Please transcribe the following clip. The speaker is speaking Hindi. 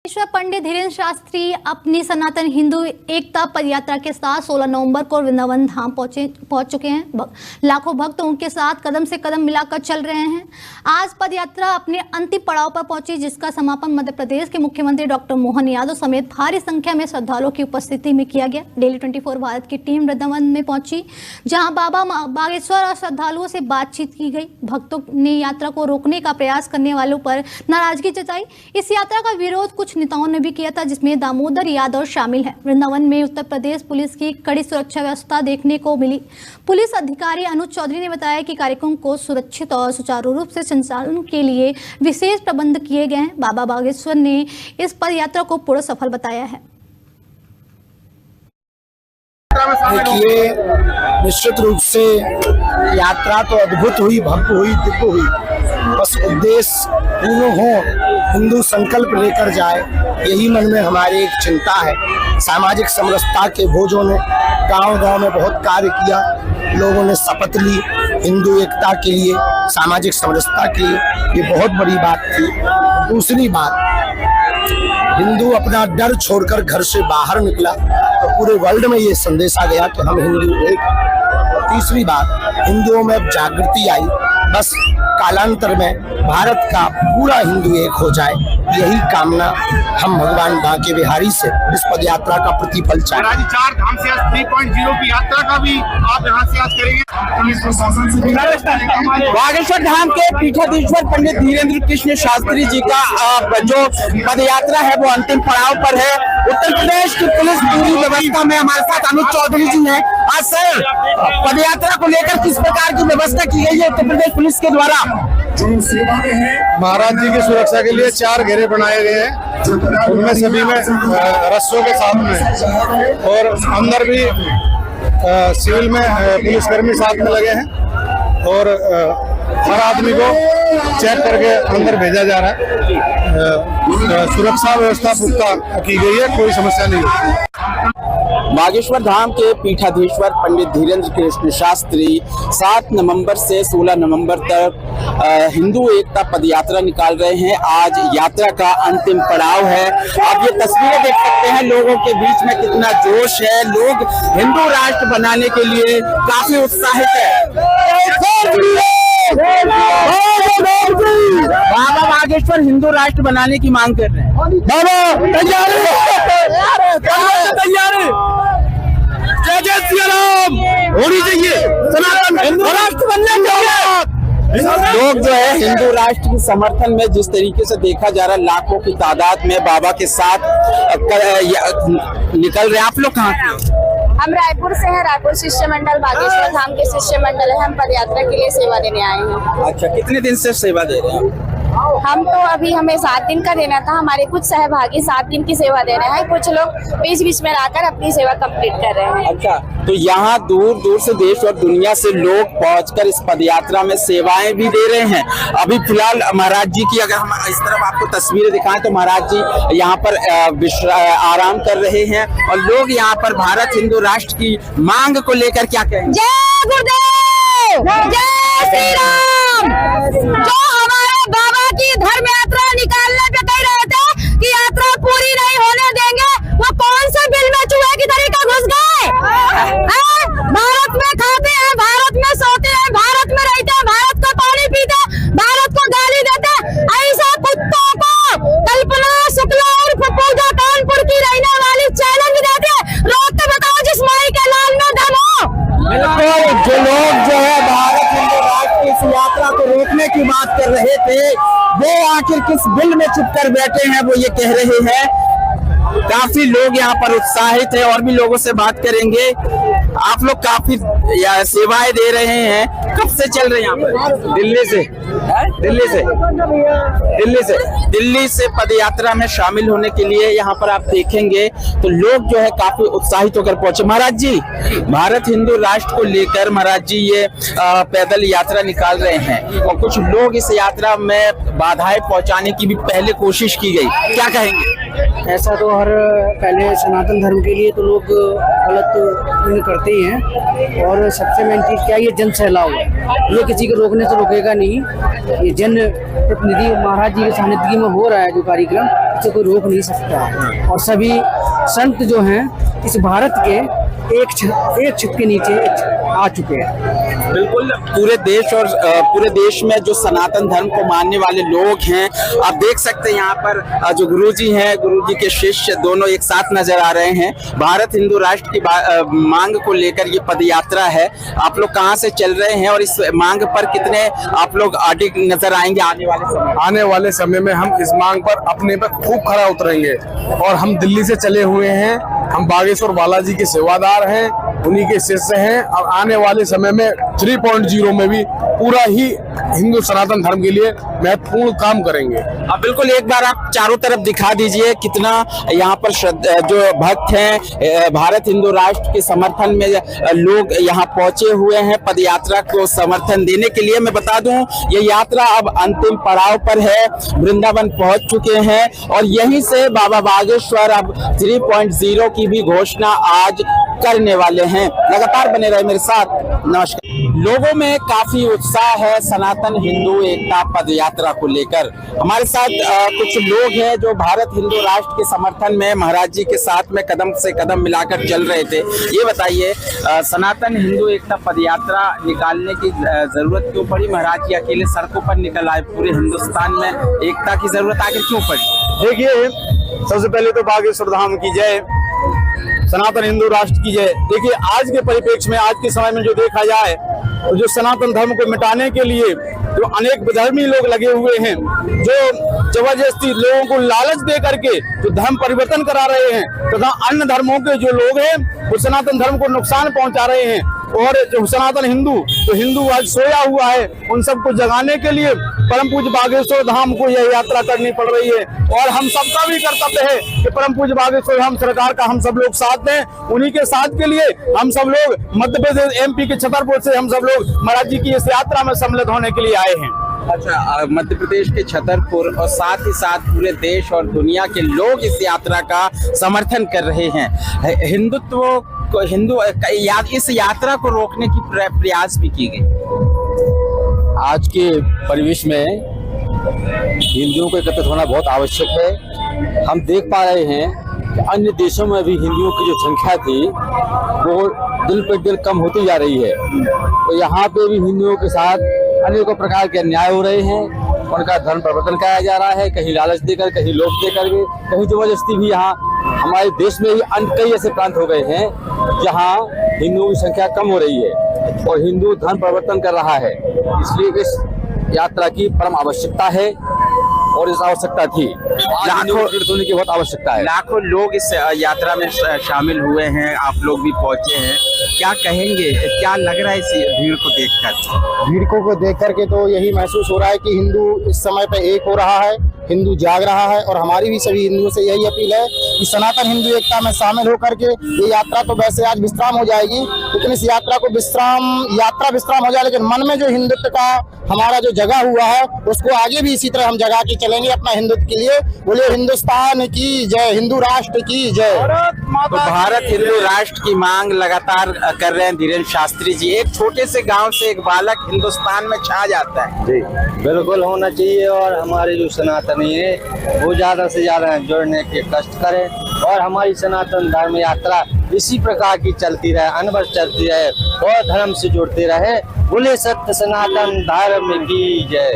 ईश्वर पंडित धीरेन्द्र शास्त्री अपनी सनातन हिंदू एकता पदयात्रा के साथ 16 नवंबर को वृंदावन धाम पहुंच चुके हैं। लाखों भक्त उनके साथ कदम से कदम मिलाकर चल रहे हैं। आज पदयात्रा अपने अंतिम पड़ाव पर पहुंची, जिसका समापन मध्य प्रदेश के मुख्यमंत्री डॉक्टर मोहन यादव समेत भारी संख्या में श्रद्धालुओं की उपस्थिति में किया गया। डेली 24 भारत की टीम वृंदावन में पहुंची, जहां बाबा बागेश्वर और श्रद्धालुओं से बातचीत की गई। भक्तों ने यात्रा को रोकने का प्रयास करने वालों पर नाराजगी जताई। इस यात्रा का विरोध कुछ नेताओं ने भी किया था, जिसमें दामोदर यादव शामिल है। वृंदावन में उत्तर प्रदेश पुलिस की कड़ी सुरक्षा व्यवस्था देखने को मिली। पुलिस अधिकारी अनुज चौधरी ने बताया कि कार्यक्रम को सुरक्षित और सुचारू रूप से संचालन के लिए विशेष प्रबंध किए गए हैं। बाबा बागेश्वर ने इस पद यात्रा को पूर्ण सफल बताया है। देखिए, निश्चित रूप से यात्रा तो अद्भुत हुई, भव्य हुई, दिव्य हुई। बस उद्देश्य पूर्ण हो, हिंदू संकल्प लेकर जाए, यही मन में हमारी एक चिंता है। सामाजिक समरसता के भोजों ने गांव-गांव में बहुत कार्य किया। लोगों ने शपथ ली हिंदू एकता के लिए, सामाजिक समरसता के लिए। ये बहुत बड़ी बात थी। दूसरी बात, हिंदू अपना डर छोड़कर घर से बाहर निकला तो पूरे वर्ल्ड में ये संदेश आ गया कि हम हिंदू एक। तीसरी बात, हिंदुओं में अब जागृति आई। बस कालांतर में भारत का पूरा हिंदू एक हो जाए, यही कामना हम भगवान बांके बिहारी से इस पद यात्रा का प्रतिफल चाहते हैं। 4 धाम से आज 3.0 की यात्रा का भी आप यहाँ से आज करेंगे। बागेश्वर धाम के पीठाधीश्वर पंडित धीरेन्द्र कृष्ण शास्त्री जी का जो पद यात्रा है वो अंतिम पड़ाव पर है। उत्तर प्रदेश की पुलिस पूरी व्यवस्था में हमारे साथ अनुज चौधरी जी हैं। आज सर, पद यात्रा को लेकर किस प्रकार की व्यवस्था की गई है उत्तर प्रदेश पुलिस के द्वारा? महाराज जी की सुरक्षा के लिए 4 घेरे बनाए गए हैं, उनमें सभी में रस्सों के साथ में, और अंदर भी सिविल में पुलिसकर्मी साथ में लगे हैं, और हर आदमी को चेक करके अंदर भेजा जा रहा है। सुरक्षा व्यवस्था पुख्ता की गई है, कोई समस्या नहीं है। बागेश्वर धाम के पीठाधीश्वर पंडित धीरेन्द्र कृष्ण शास्त्री 7 नवंबर से 16 नवंबर तक हिंदू एकता पदयात्रा निकाल रहे हैं। आज यात्रा का अंतिम पड़ाव है। आप ये तस्वीरें देख सकते हैं, लोगों के बीच में कितना जोश है। लोग हिंदू राष्ट्र बनाने के लिए काफी उत्साहित है। बाबा बागेश्वर हिंदू राष्ट्र बनाने की मांग कर रहे हैं। बाबा तैयार जय श्री राम होनी चाहिए, सनातन हिंदू राष्ट्र बनने चाहिए। लोग जो है हिंदू राष्ट्र के समर्थन में जिस तरीके से देखा जा रहा है, लाखों की तादाद में बाबा के साथ निकल रहे हैं। आप लोग कहाँ के? हम रायपुर से हैं। रायपुर शिष्य मंडल बागेश्वर धाम के शिष्य मंडल है। हम पदयात्रा के लिए सेवा देने आए हैं। अच्छा, कितने दिन से सेवा दे रहे हैं? हम तो अभी हमें 7 दिन का देना था। हमारे कुछ सहभागी 7 दिन की सेवा दे रहे हैं, कुछ लोग बीच बीच में आकर अपनी सेवा कंप्लीट कर रहे हैं। अच्छा, तो यहाँ दूर दूर से देश और दुनिया से लोग पहुंचकर इस पदयात्रा में सेवाएं भी दे रहे हैं। अभी फिलहाल महाराज जी की अगर हम इस तरफ आपको तस्वीरें दिखाएं तो महाराज जी यहाँ पर आराम कर रहे हैं, और लोग यहाँ पर भारत हिंदू राष्ट्र की मांग को लेकर क्या कहेंगे? जय गुरुदेव, जय श्री राम। जो हमारे बाबा की धर्म यात्रा निकालने पे कह रहे थे कि यात्रा पूरी नहीं होने देंगे, वो कौन से बिल में चूहे की तरीका घुस गए? भारत में खाते हैं, भारत में सोते हैं, भारत में रहते हैं, भारत का पानी पीते, भारत को गाली देते। ऐसा कुत्तों को कल्पना शुक्ला और पूजा कानपुर की रहने वाली चैलेंज देते, रोक के बताओ जिस माई के लाल में दम हो। बिल्कुल, जो लोग जो है भारत हिंदू राष्ट्र की इस यात्रा को रोकने की बात कर रहे थे, वो आखिर किस बिल में चुप कर बैठे हैं, वो ये कह रहे हैं। काफी लोग यहाँ पर उत्साहित है, और भी लोगों से बात करेंगे। आप लोग काफी सेवाएं दे रहे हैं, कब से चल रहे हैं यहाँ पर? दिल्ली से पदयात्रा में शामिल होने के लिए यहाँ पर आप देखेंगे तो लोग जो है काफी उत्साहित होकर पहुंचे। महाराज जी, भारत हिंदू राष्ट्र को लेकर महाराज जी ये पैदल यात्रा निकाल रहे हैं, और कुछ लोग इस यात्रा में बाधाएं पहुंचाने की भी पहले कोशिश की गई, क्या कहेंगे? ऐसा तो हर पहले सनातन धर्म के लिए तो लोग गलत करते ही हैं। और सबसे मेन चीज क्या है, ये जन सहलाव है, ये किसी को रोकने से रोकेगा नहीं। ये जन प्रतिनिधि महाराज जी के सानिध्य में हो रहा है जो कार्यक्रम, इसे कोई रोक नहीं सकता। और सभी संत जो हैं इस भारत के एक छत के नीचे आ चुके हैं। बिल्कुल, पूरे देश और पूरे देश में जो सनातन धर्म को मानने वाले लोग हैं, आप देख सकते हैं यहाँ पर जो गुरुजी हैं, गुरुजी के शिष्य दोनों एक साथ नजर आ रहे हैं। भारत हिंदू राष्ट्र की मांग को लेकर ये पद यात्रा है। आप लोग कहाँ से चल रहे हैं और इस मांग पर कितने आप लोग अडिग नजर आएंगे आने वाले समय? आने वाले समय में हम इस मांग पर अपने पर खूब खरा उतरेंगे और हम दिल्ली से चले हुए हैं। हम बागेश्वर बालाजी के सेवादार हैं, उन्हीं के शिष्य हैं और आने वाले समय में 3.0 में भी पूरा ही हिंदू सनातन धर्म के लिए महत्वपूर्ण काम करेंगे। अब बिल्कुल एक बार आप चारों तरफ दिखा दीजिए कितना यहाँ पर जो भक्त हैं भारत हिंदू राष्ट्र के समर्थन में लोग यहाँ पहुंचे हुए हैं पद यात्रा को समर्थन देने के लिए। मैं बता दूं ये यात्रा अब अंतिम पड़ाव पर है, वृंदावन पहुंच चुके हैं और यहीं से बाबा बागेश्वर अब 3.0 की भी घोषणा आज करने वाले हैं। लगातार बने रहे मेरे साथ। नमस्कार। लोगों में काफी उत्साह है सनातन हिंदू एकता पद यात्रा को लेकर। हमारे साथ कुछ लोग हैं जो भारत हिंदू राष्ट्र के समर्थन में महाराज जी के साथ में कदम से कदम मिलाकर चल रहे थे। ये बताइए सनातन हिंदू एकता पद यात्रा निकालने की जरूरत क्यों पड़ी? महाराज जी अकेले सड़कों पर निकल आए, पूरे हिंदुस्तान में एकता की जरूरत आखिर क्यों पड़ी? देखिए, सबसे पहले तो बागेश्वर धाम की जय, सनातन हिंदू राष्ट्र की जय। देखिए, आज के परिप्रेक्ष्य में, आज के समय में जो देखा जाए तो जो सनातन धर्म को मिटाने के लिए जो अनेक धर्मी लोग लगे हुए हैं, जो जबरदस्ती लोगों को लालच दे करके जो धर्म परिवर्तन करा रहे हैं तथा अन्य धर्मों के जो लोग हैं वो सनातन धर्म को नुकसान पहुंचा रहे हैं। और जो सनातन हिंदू, तो हिंदू आज सोया हुआ है, उन सबको जगाने के लिए परम पूज्य बागेश्वर धाम को यह यात्रा करनी पड़ रही है। और हम सबका भी कर्तव्य है कि परम पूज्य बागेश्वर धाम सरकार का हम सब लोग साथ दें। उन्हीं के साथ के लिए हम सब लोग मध्य प्रदेश MP के छतरपुर से हम सब लोग महाराज जी की इस यात्रा में सम्मिलित होने के लिए आए हैं। अच्छा, मध्य प्रदेश के छतरपुर और साथ ही साथ पूरे देश और दुनिया के लोग इस यात्रा का समर्थन कर रहे हैं। हिंदुत्व को इस यात्रा को रोकने की प्रयास भी की गई। आज के परिवेश में हिंदुओं को एकत्रित होना बहुत आवश्यक है। हम देख पा रहे हैं कि अन्य देशों में भी हिंदुओं की जो संख्या थी वो दिन पर दिन कम होती जा रही है। तो यहाँ पे भी हिंदुओं के साथ अनेकों प्रकार के अन्याय हो रहे हैं, उनका धर्म परिवर्तन कराया जा रहा है, कहीं लालच देकर, कहीं लोभ देकर के, कहीं जबरदस्ती भी। यहाँ हमारे देश में ही कई ऐसे प्रांत हो गए हैं जहाँ हिंदुओं की संख्या कम हो रही है और हिंदू धर्म परिवर्तन कर रहा है। इसलिए इस यात्रा की परम आवश्यकता है और इस आवश्यकता थी, लाखों होने की बहुत आवश्यकता है। लाखों लोग इस यात्रा में शामिल हुए हैं, आप लोग भी पहुंचे हैं। क्या कहेंगे, क्या लग रहा है इस भीड़ को देखकर? भीड़ को देख करके तो यही महसूस हो रहा है कि हिंदू इस समय पे एक हो रहा है, हिंदू जाग रहा है। और हमारी भी सभी हिंदुओं से यही अपील है कि सनातन हिंदू एकता में शामिल होकर के ये यात्रा तो वैसे आज विश्राम हो जाएगी, लेकिन इस यात्रा को विश्राम हो जाए, लेकिन मन में जो हिंदुत्व का हमारा जो जगह हुआ है उसको आगे भी इसी तरह हम जगा के चलेंगे अपना हिंदुत्व के लिए। बोले हिंदुस्तान की जय, हिंदू राष्ट्र की जय। तो भारत हिंदू राष्ट्र की मांग लगातार कर रहे हैं धीरेन्द्र शास्त्री जी। एक छोटे से गांव से एक बालक हिंदुस्तान में छा जाता है। जी बिल्कुल होना चाहिए और हमारे जो सनातनी है वो ज्यादा से ज्यादा जुड़ने के कष्ट करें और हमारी सनातन धर्म यात्रा इसी प्रकार की चलती रहे, अनवर चलती रहे और धर्म से जुड़ते रहे। बोले सत्य सनातन धर्म की जय।